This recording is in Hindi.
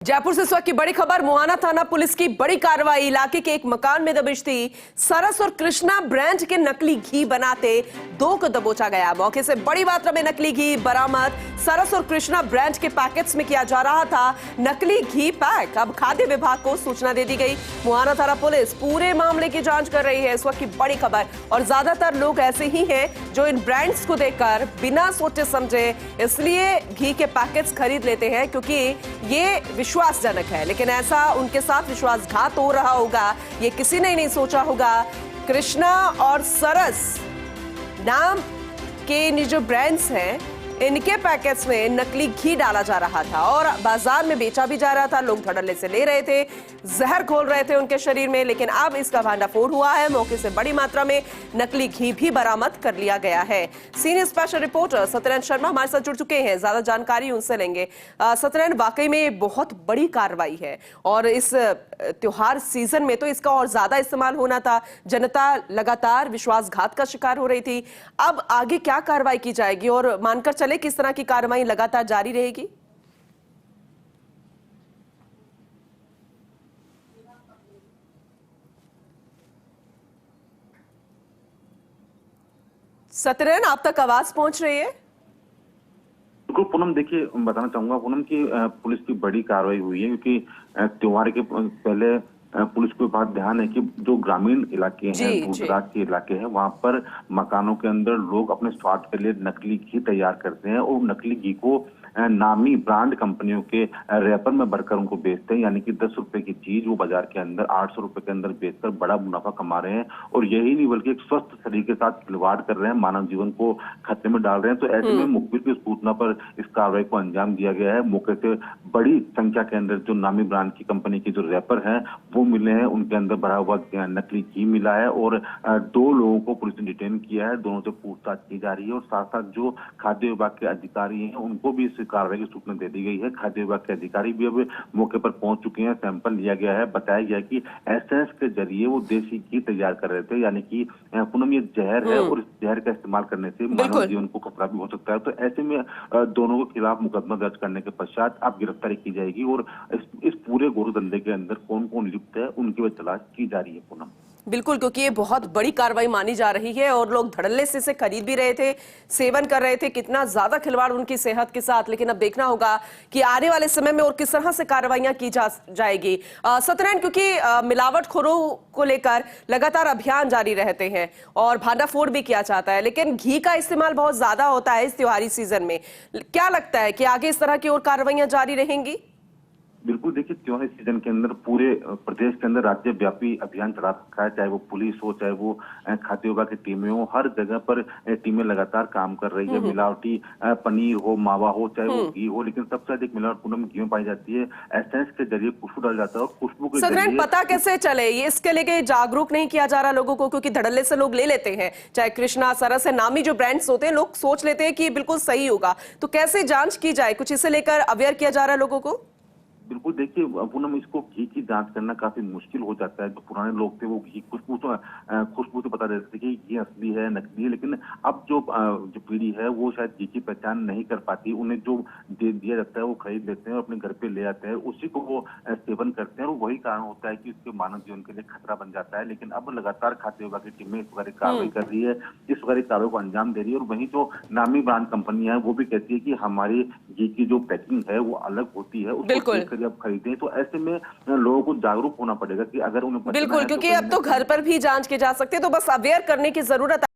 जयपुर से इस वक्त की बड़ी खबर। मुहाना थाना पुलिस की बड़ी कार्रवाई। इलाके के एक मकान में दबिश थी। सरस और कृष्णा ब्रांड के नकली घी बनाते 2 को दबोचा गया। मौके से बड़ी मात्रा में नकली घी बरामद। सरस और कृष्णा ब्रांड के पैकेट्स में किया जा रहा था नकली घी पैक। अब खाद्य विभाग को सूचना दे दी गई। मुहाना थाना पुलिस पूरे मामले की जांच कर रही है। इस वक्त की बड़ी खबर। और ज्यादातर लोग ऐसे ही हैं जो इन ब्रांड्स को देखकर बिना सोचे समझे इसलिए घी के पैकेट्स खरीद लेते हैं क्योंकि ये विश्वासजनक है, लेकिन ऐसा उनके साथ विश्वासघात हो रहा होगा ये किसी ने नहीं सोचा होगा। कृष्णा और सरस नाम के इन जो ब्रांड्स हैं इनके पैकेट्स में नकली घी डाला जा रहा था और बाजार में बेचा भी जा रहा था। लोग धड़ल्ले से ले रहे थे, जहर घोल रहे थे उनके शरीर में, लेकिन अब इसका भांडाफोड़ हुआ है। मौके से बड़ी मात्रा में नकली घी भी बरामद कर लिया गया है। Senior special reporter Satyanarayan Sharma हमारे साथ जुड़ चुके हैं, ज्यादा जानकारी उनसे लेंगे। सत्यनारायण, वाकई में बहुत बड़ी कार्रवाई है और इस त्योहार सीजन में तो इसका और ज्यादा इस्तेमाल होना था। जनता लगातार विश्वासघात का शिकार हो रही थी। अब आगे क्या कार्रवाई की जाएगी और मानकर चले किस तरह की कार्रवाई लगातार जारी रहेगी? सत्यनारायण, आप तक आवाज पहुंच रही है? बिल्कुल पूनम, देखिए बताना चाहूंगा पूनम की पुलिस की बड़ी कार्रवाई हुई है क्योंकि त्योहार के पहले पुलिस को बात ध्यान है कि जो ग्रामीण इलाके हैं, दूर दराज के इलाके हैं, वहां पर मकानों के अंदर लोग अपने स्वाद के लिए नकली घी तैयार करते हैं और नकली घी को नामी ब्रांड कंपनियों के रैपर में भरकर उनको बेचते हैं। यानी कि 10 रुपए की चीज वो बाजार के अंदर 800 रुपए के अंदर बेचकर बड़ा मुनाफा कमा रहे हैं। और यही नहीं बल्कि एक स्वस्थ शरीर के साथ खिलवाड़ कर रहे हैं, मानव जीवन को खतरे में डाल रहे हैं। तो ऐसे में मुखबिर की सूचना पर इस कार्रवाई को अंजाम दिया गया है। मौके से बड़ी संख्या के अंदर जो नामी ब्रांड की कंपनी के जो रैपर हैं वो मिले हैं, उनके अंदर भरा हुआ नकली घी मिला है और 2 लोगों को पुलिस ने डिटेन किया है। दोनों से पूछताछ की जा रही है और साथ साथ जो खाद्य विभाग के अधिकारी हैं उनको भी इस कार्रवाई की सूचना दे दी गई है। खाद्य विभाग के अधिकारी भी अब मौके पर पहुंच चुके हैं, सैंपल लिया गया है। बताया गया कि एसएस के जरिए वो देसी घी तैयार कर रहे थे। यानी कि पूनम, ये जहर है और इस जहर का इस्तेमाल करने से मानव जीवन को खतरा भी हो सकता है। तो ऐसे में दोनों के खिलाफ मुकदमा दर्ज करने के पश्चात अब गिरफ्तारी की जाएगी और इस पूरे गोरधंधे के अंदर कौन कौन लिप्त है उनकी वह तलाश की जा रही है। पूनम, बिल्कुल, क्योंकि ये बहुत बड़ी कार्रवाई मानी जा रही है और लोग धड़ल्ले से इसे खरीद भी रहे थे, सेवन कर रहे थे। कितना ज्यादा खिलवाड़ उनकी सेहत के साथ, लेकिन अब देखना होगा कि आने वाले समय में और किस तरह से कार्रवाइयां की जाएगी। सत्यनारायण, क्योंकि मिलावटखोरों को लेकर लगातार अभियान जारी रहते हैं और भांडाफोड़ भी किया जाता है, लेकिन घी का इस्तेमाल बहुत ज्यादा होता है इस त्योहारी सीजन में। क्या लगता है कि आगे इस तरह की और कार्रवाइयां जारी रहेंगी? बिल्कुल, देखिए त्योहारी सीजन के अंदर पूरे प्रदेश के अंदर राज्यव्यापी अभियान चला रखा है। चाहे वो पुलिस हो, चाहे वो खाद्य विभाग की टीमें हो, हर जगह पर टीमें लगातार काम कर रही है। मिलावटी पनीर हो, मावा हो, चाहे वो घी हो, लेकिन सबसे अधिक मिलावट पूनम घी में पाई जाती है। एसेंस के जरिए खुशबू डाला जाता है और खुशबू के जरिए पता कैसे चले ये, इसके लेके जागरूक नहीं किया जा रहा लोगों को, क्योंकि धड़ल्ले से लोग ले लेते हैं। चाहे कृष्णा, सरस है, नामी जो ब्रांड्स होते हैं, लोग सोच लेते हैं कि बिल्कुल सही होगा। तो कैसे जांच की जाए, कुछ इसे लेकर अवेयर किया जा रहा है लोगों को? बिल्कुल, देखिए पूनम, इसको घी की जांच करना काफी मुश्किल हो जाता है। जो पुराने लोग थे वो घी खुशबू से बता देते थे कि घी असली है, नकली है। लेकिन अब जो पीढ़ी है वो शायद घी की पहचान नहीं कर पाती। उन्हें जो दिया जाता है वो खरीद लेते हैं और अपने घर पे ले आते हैं, उसी को वो सेवन करते हैं और वही कारण होता है कि उसके मानव जीवन के लिए खतरा बन जाता है। लेकिन अब लगातार खाद्य विभाग की टीमें इस प्रकार कार्रवाई कर रही है, इस प्रकार कार्रवाई को अंजाम दे रही है। और वहीं जो नामी ब्रांड कंपनियां है वो भी कहती है कि हमारी घी की जो पैकिंग है वो अलग होती है, अब खरीदें। तो ऐसे में लोगों को जागरूक होना पड़ेगा कि अगर उन्हें बिल्कुल, क्योंकि अब तो घर पर भी जांच की जा सकती है, तो बस अवेयर करने की जरूरत है।